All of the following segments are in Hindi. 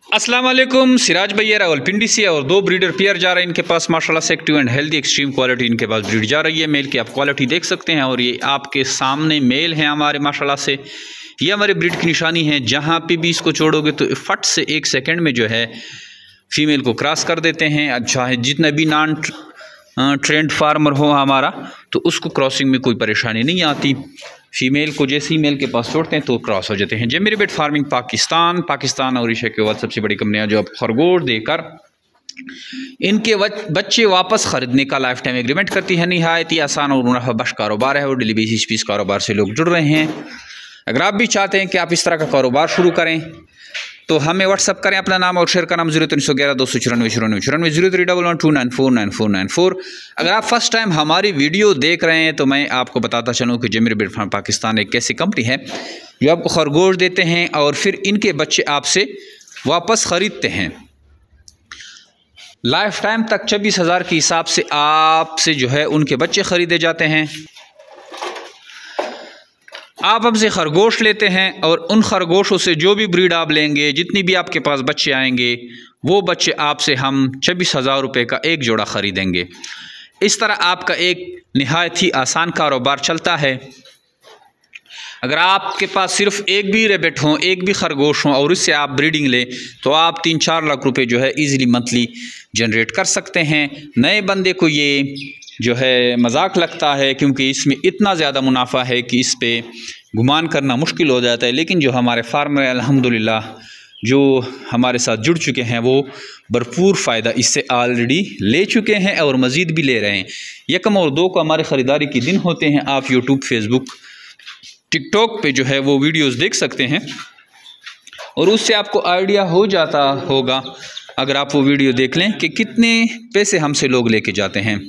अस्सलाम वालेकुम। सिराज भैया रावलपिंडी से और दो ब्रीडर पेयर जा रहे हैं इनके पास माशाल्लाह से active and healthy extreme quality इनके पास ब्रीड जा रही है। मेल की आप क्वालिटी देख सकते हैं और ये आपके सामने मेल हैं हमारे माशाल्लाह से। ये हमारे ब्रीड की निशानी है। जहाँ पे भी इसको छोड़ोगे तो फट से 1 सेकंड में जो है फीमेल को क्रॉस कर देते हैं। अच्छा है, जितना भी नॉन ट्रेंड फार्मर हो हमारा तो उसको क्रॉसिंग में कोई परेशानी नहीं आती। फीमेल को जैसे ही मेल के पास छोड़ते हैं तो क्रॉस हो जाते हैं। जेमिनी बेट फार्मिंग पाकिस्तान और एशिया के बाद सबसे बड़ी कंपनियां जो अब खरगोश देकर इनके बच्चे वापस ख़रीदने का लाइफ टाइम एग्रीमेंट करती है। नहायत ही आसान और मुनाफा बख्श कारोबार है और डेली बेसिस पे इस कारोबार से लोग जुड़ रहे हैं। अगर आप भी चाहते हैं कि आप इस तरह का कारोबार शुरू करें तो हमें व्हाट्सअप करें अपना नाम और शेयर का नाम 0311-294-9494। अगर आप फर्स्ट टाइम हमारी वीडियो देख रहे हैं तो मैं आपको बताता चलूँ कि जेमिनी बेट फार्म पाकिस्तान एक ऐसी कंपनी है जो आपको खरगोश देते हैं और फिर इनके बच्चे आपसे वापस ख़रीदते हैं। लाइफ टाइम तक 26,000 के हिसाब से आपसे जो है उनके बच्चे ख़रीदे जाते हैं। आप हमसे खरगोश लेते हैं और उन खरगोशों से जो भी ब्रीड आप लेंगे, जितनी भी आपके पास बच्चे आएंगे, वो बच्चे आपसे हम 26,000 रुपये का एक जोड़ा ख़रीदेंगे। इस तरह आपका एक नहायत ही आसान कारोबार चलता है। अगर आपके पास सिर्फ एक भी रेबिट हो, एक भी खरगोश हो और इससे आप ब्रीडिंग लें तो आप 3-4 लाख रुपए जो है ईज़िली मंथली जनरेट कर सकते हैं। नए बंदे को ये जो है मजाक लगता है क्योंकि इसमें इतना ज़्यादा मुनाफा है कि इस पे गुमान करना मुश्किल हो जाता है। लेकिन जो हमारे फार्मर अल्हम्दुलिल्लाह जो हमारे साथ जुड़ चुके हैं वो भरपूर फ़ायदा इससे ऑलरेडी ले चुके हैं और मज़ीद भी ले रहे हैं। 1 और 2 को हमारे ख़रीदारी के दिन होते हैं। आप यूट्यूब, फेसबुक, टिकटॉक पे जो है वो वीडियोस देख सकते हैं और उससे आपको आइडिया हो जाता होगा अगर आप वो वीडियो देख लें कि कितने पैसे हमसे लोग लेके जाते हैं।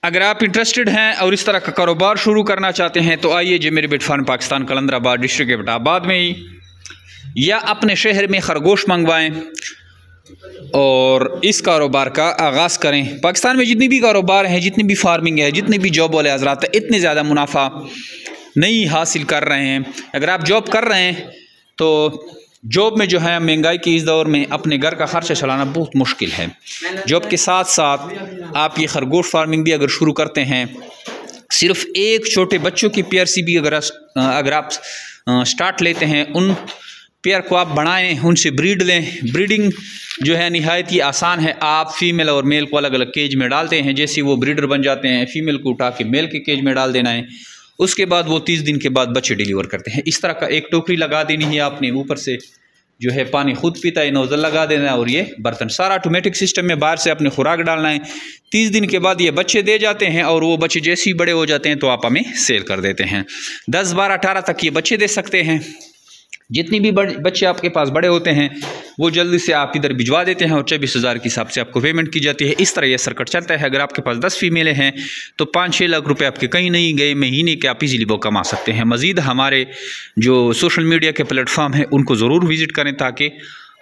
अगर आप इंटरेस्टेड हैं और इस तरह का कारोबार शुरू करना चाहते हैं तो आइए जेमिनी बेट फार्म पाकिस्तान, कलंदराबाद डिस्ट्रिक्ट एबटाबाद में ही या अपने शहर में खरगोश मंगवाएं और इस कारोबार का आगाज़ करें। पाकिस्तान में जितनी भी कारोबार हैं, जितनी भी फार्मिंग है, जितनी भी जॉब वाले हज़रात हैं, इतने ज़्यादा मुनाफा नहीं हासिल कर रहे हैं। अगर आप जॉब कर रहे हैं तो जॉब में जो है महंगाई की इस दौर में अपने घर का खर्चा चलाना बहुत मुश्किल है। जॉब के साथ साथ आप ये खरगोश फार्मिंग भी अगर शुरू करते हैं, सिर्फ एक छोटे बच्चों की PRC भी अगर आप स्टार्ट लेते हैं, उन पेयर को आप बढ़ाएं, उनसे ब्रीड लें। ब्रीडिंग जो है नहायत ही आसान है। आप फीमेल और मेल को अलग अलग केज में डालते हैं। जैसे वो ब्रीडर बन जाते हैं, फीमेल को उठा के मेल के केज में डाल देना है। उसके बाद वो 30 दिन के बाद बच्चे डिलीवर करते हैं। इस तरह का एक टोकरी लगा देनी है आपने, ऊपर से जो है पानी खुद पीता है, नोज़ल लगा देना है और ये बर्तन सारा ऑटोमेटिक सिस्टम में बाहर से अपने खुराक डालना है। 30 दिन के बाद ये बच्चे दे जाते हैं और वो बच्चे जैसे ही बड़े हो जाते हैं तो आप हमें सेल कर देते हैं। 10, 12, 18 तक ये बच्चे दे सकते हैं। जितनी भी बच्चे आपके पास बड़े होते हैं वो जल्दी से आप इधर भिजवा देते हैं और 24,000 के हिसाब से आपको पेमेंट की जाती है। इस तरह यह सर्किट चलता है। अगर आपके पास 10 फीमेलें हैं तो 5-6 लाख रुपए आपके कहीं नहीं गए, महीने के आप इजीली वो कमा सकते हैं। मज़ीद हमारे जो सोशल मीडिया के प्लेटफॉर्म हैं उनको ज़रूर विज़िट करें ताकि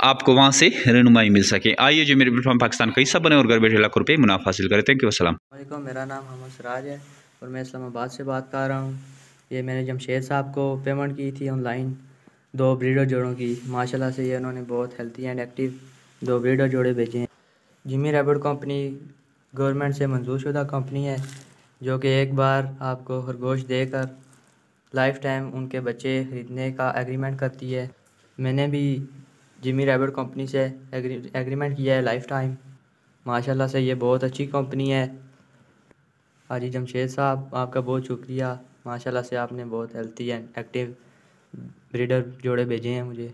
आपको वहाँ से रहनुमाई मिल सके। आइए जेमिनी बेट फार्म पाकिस्तान का हिस्सा बने और घर बैठे लाख रुपये मुनाफा हासिल करें। Thank you. अस्सलाम वालेकुम, मेरा नाम मोहम्मद सिराज है और मैं इस्लामाबाद से बात कर रहा हूँ। ये मैंने जमशेद साहब को पेमेंट की थी ऑनलाइन 2 ब्रीडर जोड़ों की। माशाल्लाह से ये उन्होंने बहुत हेल्थी एंड एक्टिव 2 ब्रीडर जोड़े भेजे हैं। जेमिनी रैबिट कंपनी गवर्नमेंट से मंजूर शुदा कंपनी है जो कि एक बार आपको खरगोश देकर लाइफ टाइम उनके बच्चे ख़रीदने का एग्रीमेंट करती है। मैंने भी जेमिनी रैबिट कंपनी से एग्रीमेंट किया है लाइफ टाइम। माशाल्लाह से ये बहुत अच्छी कंपनी है। हाजी जमशेद साहब, आपका बहुत शुक्रिया। माशाल्लाह से आपने बहुत हेल्थी एंड एक्टिव ब्रीडर जोड़े भेजे हैं मुझे।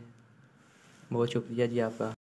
बहुत शुक्रिया जी आपका।